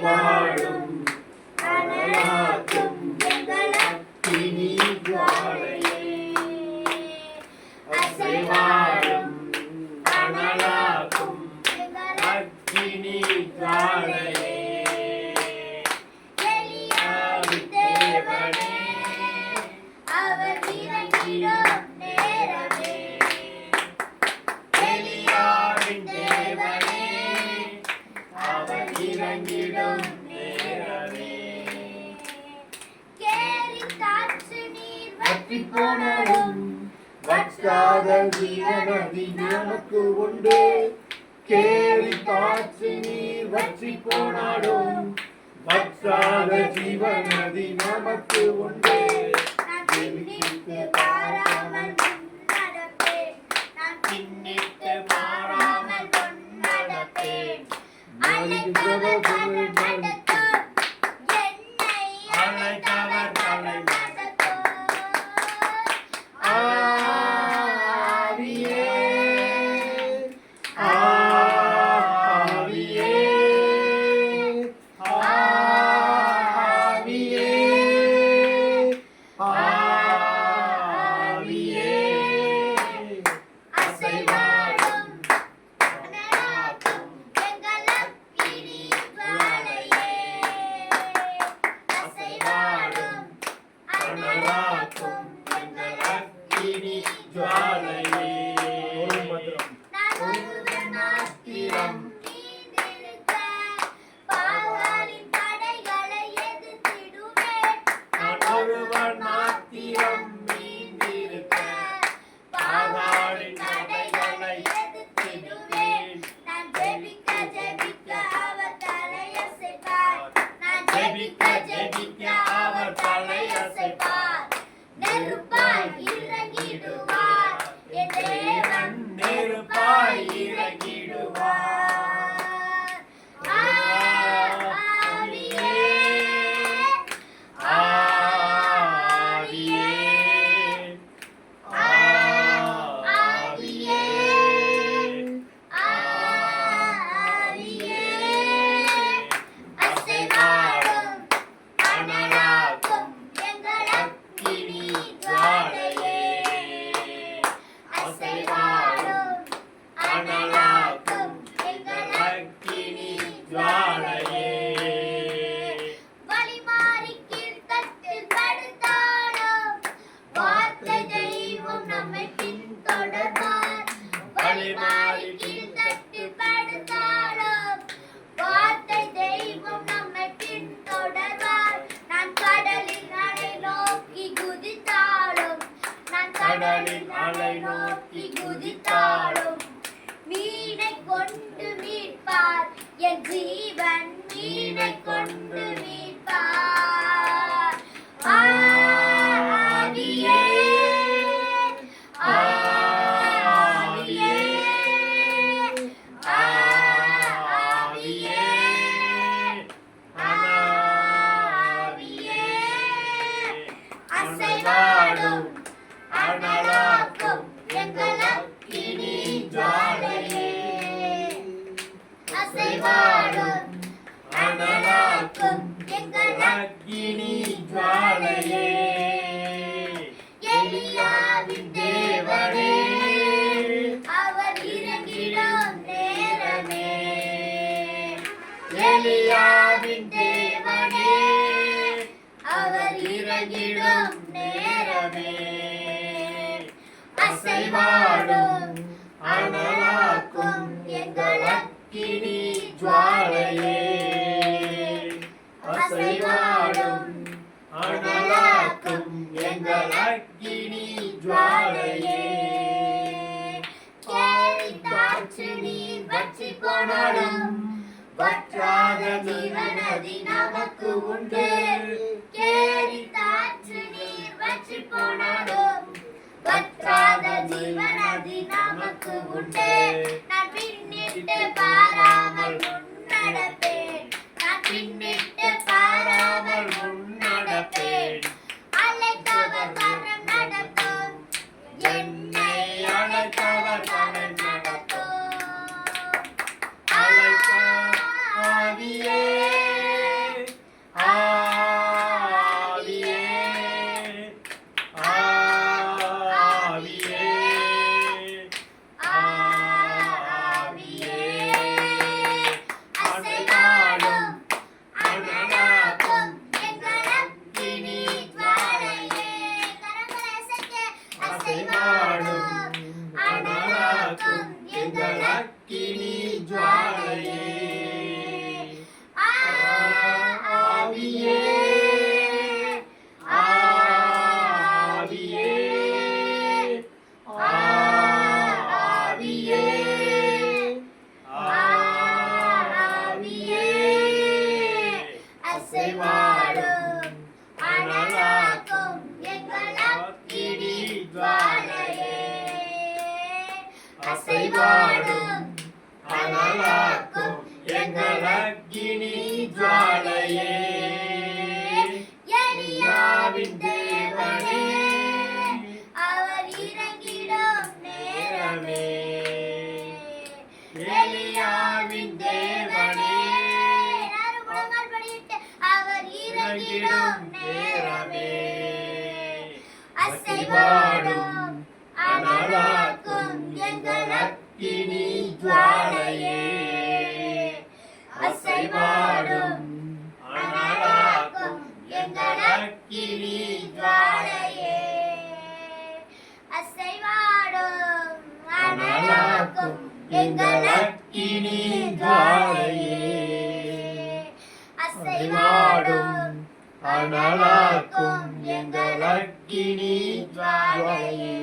அசைவாடும் அனலாக்கும் எங்கள் அக்கினி ஜுவாலையே. அசைவாடும் அனலாக்கும் எங்கள் அக்கினி ஜுவாலையே. எலியாவின் தேவனே அவர் இறங்கிடும் நேரமே. எலியாவின் தேவனே அவர் இறங்கிடும் நேரமே. கேரி காற்று நீர் வற்றி போனாலும் வற்றாத ஜீவநதி நமக்கு உண்டு. கேரி காற்று நீர் வற்றி போனாலும் வற்றாத ஜீவநதி நமக்கு உண்டு. நான் பின்னிட்டு பாராமல் முன்னடப்பேன். நான் பின்னிட்டு பாராமல் முன்னடப்பேன். அழைத்தவர் தலை நடத்தும் என்னை அழைத்தவர் தலை நடத்தும். ஆவியே ஆவியே ஆவியே ஆவியே. அசைவாடும் அனலாக்கும் எங்கள் அக்கினி ஜுவாலையே. அசைவாடும் அனலாக்கும் எங்கள் அக்கினி ஜுவாலையே. நான் ஒருவன் மாத்திரம் நீந்திருக்க பாகாலின் தடைகளை எதிர்த்திடுவேன். நான் ஒருவன் மாத்திரம் நீந்திருக்க பாகாலின் தடைகளை எதிர்த்திடுவேன். நான் ஜெபிக்க ஜெபிக்க அவர் தலையசைப்பார். நான் ஜெபிக்க ஜெபிக்க அவர் தலையசைப்பார். நெருப்பாய் இறங்கிடுவார் என் தேவன் நெருப்பாய் இறங்கிடுவார். ஆவியே ஆவியே ஆவியே ஆவியே. அசைவாடும் அனலாக்கும் எங்கள் அக்கினி ஜுவாலையே. அசைவாடும் அனலாக்கும் எங்கள் அக்கினி ஜுவாலையே. வழிமாறி கீழ்த்தட்டில் படுத்தாலும் வார்த்தை தெய்வம் நம்மை பின்தொடர்வார். வழிமாறி கீழ்த்தட்டில் படுத்தாலும் வார்த்தை தெய்வம் நம்மை பின்தொடர்வார். நான் கடலின் அலை நோக்கி குதித்தாலும் நான் கடலின் அலை நோக்கி குதித்தாலும் மீனை கொண்டு மீட்பார் என் ஜீவன் மீனை கொண்டு மீட்பார். ஆவியே ஆவியே ஆவியே ஆவியே. அசைவாடும் அனலாக்கும் எங்கள் அக்கினி ஜுவாலையே. அசைவாடும் அனலாக்கும் எங்கள் அக்கினி ஜுவாலையே. எலியாவின் தேவனே அவர் இறங்கிடும் நேரமே. எலியாவின் தேவனே அவர் இறங்கிடும் நேரமே. அசைவாடும் அனலாக்கும் எங்கள் அக்கினி ஜுவாலையே. அசைவாடும் அனலாக்கும் எங்கள் அக்கினி ஜுவாலையே. கேரி காற்று நீர் வற்றி போனாலும் வற்றாத ஜீவநதி நமக்கு உண்டு. கேரி காற்று நீர் வற்றி போனாலும் வற்றாத ஜீவநதி நமக்கு உண்டு. நான் பின்னிட்டு பாராமல் முன்னடப்பேன். நான் பின்னிட்டு பாராமல் முன்னடப்பேன். அழைத்தவர் கரம் நடத்தும் என்னை அழைத்தவர் கரம் நடத்தும். ஆவியே அசைவாடும் அனலாக்கும் எங்கள் அக்கினி ஜுவாலையே எலியாவின் தேவனே அவர் இறங்கிடும் நேரமே எலியாவின் தேவனே முழங்கால் படியிட்டு அவர் இறங்கிடும் நேரமே அசைவாடும் அனலாக்கும் எங்கள் அக்கினி ஜுவாலையே அசைவாடும் அனலாக்கும் எங்கள் அக்கினி ஜுவாலையே அசைவாடும் அனலாக்கும் எங்கள் அக்கினி ஜுவாலையே அசைவாடும் அனலாக்கும் எங்கள் அக்கினி ஜுவாலையே